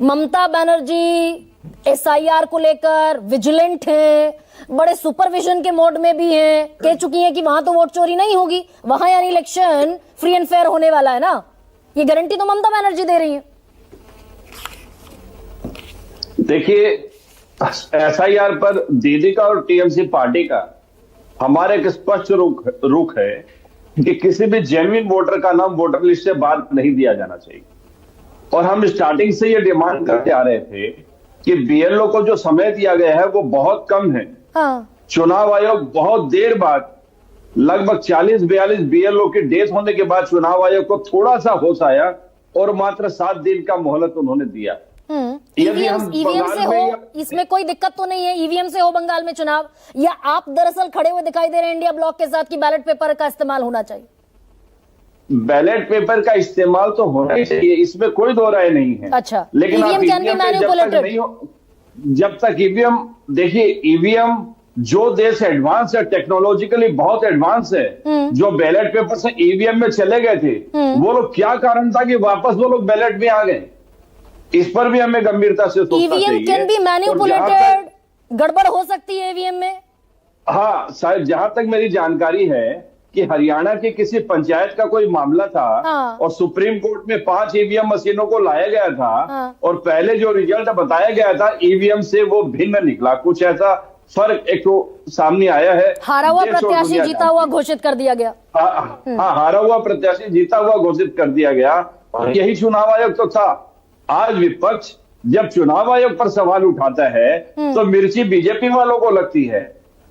Mamata Banerjee SIR को लेकर vigilant हैं, बड़े सुपरविजन के मोड में भी हैं, कह चुकी हैं कि वहां तो वोट चोरी नहीं होगी, वहां यानी इलेक्शन फ्री एंड फेयर होने वाला है ना। ये गारंटी तो ममता बनर्जी दे रही हैं। देखिए, SIR पर दीदी का और TMC पार्टी का हमारा एक स्पष्ट रुख है कि किसी भी जेन्युइन वोटर का नाम वोटर लिस्ट से बाहर नहीं दिया जाना चाहिए। और हम स्टार्टिंग से ये डिमांड करते आ रहे थे कि BLO को जो समय दिया गया है वो बहुत कम है। हाँ। चुनाव आयोग बहुत देर बाद, लगभग 40-42 BLO की डेथ होने के बाद चुनाव आयोग को थोड़ा सा होश आया और मात्र 7 दिन का मोहलत उन्होंने दिया। ईवीएम से हो, इसमें कोई दिक्कत तो नहीं है। ईवीएम से हो बंगाल में चुनाव, या आप दरअसल खड़े हुए दिखाई दे रहे हैं इंडिया ब्लॉक के साथ कि बैलेट पेपर का इस्तेमाल होना चाहिए? बैलेट पेपर का इस्तेमाल तो होना ही चाहिए, इसमें कोई दो राय नहीं है। अच्छा, लेकिन जब तक ईवीएम, देखिए ईवीएम जो देश एडवांस है, टेक्नोलॉजिकली बहुत एडवांस है, जो बैलेट पेपर से ईवीएम में चले गए थे, वो लोग क्या कारण था कि वापस वो लोग बैलेट में आ गए? इस पर भी हमें गंभीरता से सोचना चाहिए। ईवीएम कैन बी मैनिपुलेटेड, गड़बड़ हो सकती है ईवीएम में। हाँ, शायद जहां तक मेरी जानकारी है कि हरियाणा की किसी पंचायत का कोई मामला था। हाँ। और सुप्रीम कोर्ट में 5 ईवीएम मशीनों को लाया गया था। हाँ। और पहले जो रिजल्ट बताया गया था ईवीएम से वो भिन्न निकला, कुछ ऐसा फर्क एक तो सामने आया है। हारा हुआ प्रत्याशी जीता हुआ घोषित कर दिया गया। हाँ, हारा हुआ प्रत्याशी जीता हुआ घोषित कर दिया गया। और यही चुनाव आयोग तो था। आज विपक्ष जब चुनाव आयोग पर सवाल उठाता है तो मिर्ची बीजेपी वालों को लगती है।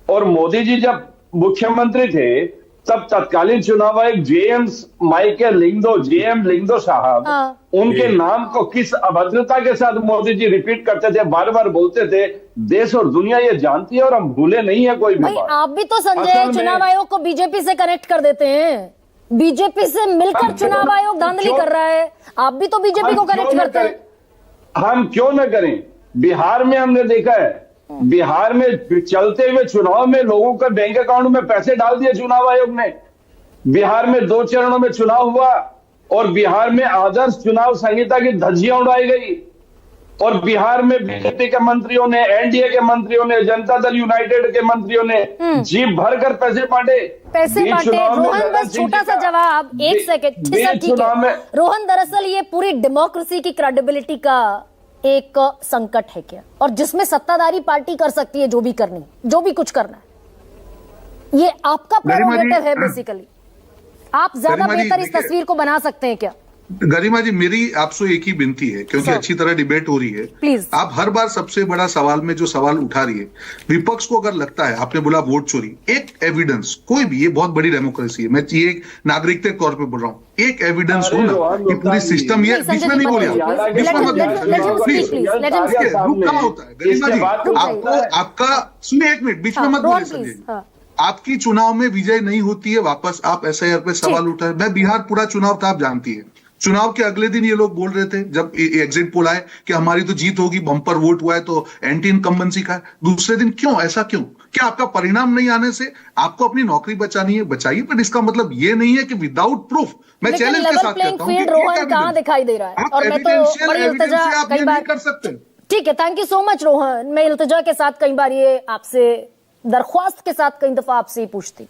और मोदी जी जब मुख्यमंत्री थे तब तत्कालीन चुनाव आयोग JM लिंगदो साहब, उनके नाम को किस अभद्रता के साथ मोदी जी रिपीट करते थे, बार बार बोलते थे। देश और दुनिया ये जानती है और हम भूले नहीं है कोई भी बात। आप भी तो संजय चुनाव आयोग को बीजेपी से कनेक्ट कर देते हैं। बीजेपी से मिलकर चुनाव आयोग धांधली कर रहा है, आप भी तो बीजेपी को कनेक्ट करते हैं। हम क्यों न करें? बिहार में हमने देखा है, बिहार में चलते हुए चुनाव में लोगों के बैंक अकाउंट में पैसे डाल दिए चुनाव आयोग ने। बिहार में 2 चरणों में चुनाव हुआ और बिहार में आदर्श चुनाव संहिता की धज्जियां उड़ाई गई। और बिहार में बीजेपी के मंत्रियों ने, NDA के मंत्रियों ने, जनता दल यूनाइटेड के मंत्रियों ने जीप भरकर पैसे बांटे। रोहन, बस छोटा सा जवाब, 1 सेकंड। ठीक है रोहन, दरअसल ये पूरी डेमोक्रेसी की क्रेडिबिलिटी का एक संकट है क्या? और जिसमें सत्ताधारी पार्टी कर सकती है जो भी करनी, जो भी कुछ करना है, ये आपका प्रेरोगेटिव है बेसिकली। आप ज्यादा बेहतर इस तस्वीर को बना सकते हैं क्या? गरिमा जी, मेरी आपसे एक ही विनती है, क्योंकि अच्छी तरह डिबेट हो रही है, प्लीज आप हर बार सबसे बड़ा सवाल में जो सवाल उठा रही है, विपक्ष को अगर लगता है, आपने बोला वोट चोरी, एक एविडेंस, कोई भी, ये बहुत बड़ी डेमोक्रेसी है, मैं ये एक नागरिक के तौर पे बोल रहा हूँ, एक एविडेंस हो ना कि पूरी सिस्टम, ये बीच में नहीं बोले, बीच में मत प्लीज, रुकना होता है। गरिमा जी, आपको आपका सुनिए, 1 मिनट, बीच में मत बोले संजय। आपकी चुनाव में विजय नहीं होती है, वापस आप SIR पे सवाल उठाए। मैं बिहार पूरा चुनाव था, आप जानती है, चुनाव के अगले दिन ये लोग बोल रहे थे जब एग्जिट पोल आए कि हमारी तो जीत होगी, बम्पर वोट हुआ है तो एंटी इनकम्बेंसी का है। दूसरे दिन क्यों, ऐसा क्यों? क्या आपका परिणाम नहीं आने से आपको अपनी नौकरी बचानी है, बचाइए, पर इसका मतलब ये नहीं है कि विदाउट प्रूफ। मैं चैलेंज के साथ कहता हूं, रोहन कहां दिखाई दे रहा है? और मैं तो बड़ी इल्तिजा कई बार कर सकते हैं। ठीक है, thank you so much Rohan. मैं इल्तिजा के साथ कई बार ये आपसे, दरख्वास्त के साथ कई दफा आपसे पूछती।